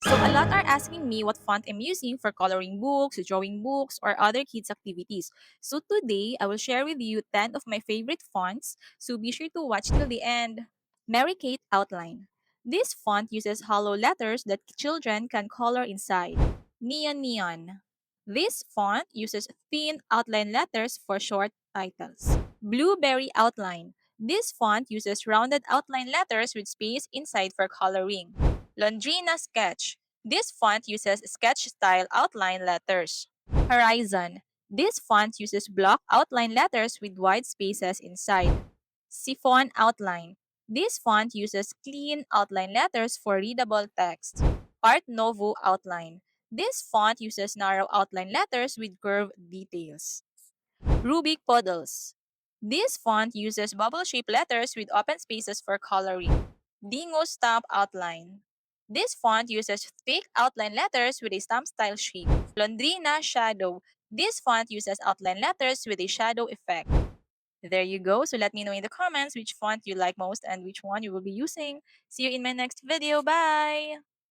So a lot are asking me what font I'm using for coloring books, drawing books, or other kids activities. So today, I will share with you 10 of my favorite fonts, so be sure to watch till the end. Mary Kate Outline. This font uses hollow letters that children can color inside. Neon Neon. This font uses thin outline letters for short titles. Blueberry Outline. This font uses rounded outline letters with space inside for coloring. Londrina Sketch. This font uses sketch-style outline letters. Horizon. This font uses block outline letters with wide spaces inside. Siphon Outline. This font uses clean outline letters for readable text. Art Nouveau Outline. This font uses narrow outline letters with curved details. Rubik Puddles. This font uses bubble-shaped letters with open spaces for coloring. Dingo Stamp Outline. This font uses thick outline letters with a stamp-style shape. Londrina Shadow. This font uses outline letters with a shadow effect. There you go. So let me know in the comments which font you like most and which one you will be using. See you in my next video. Bye!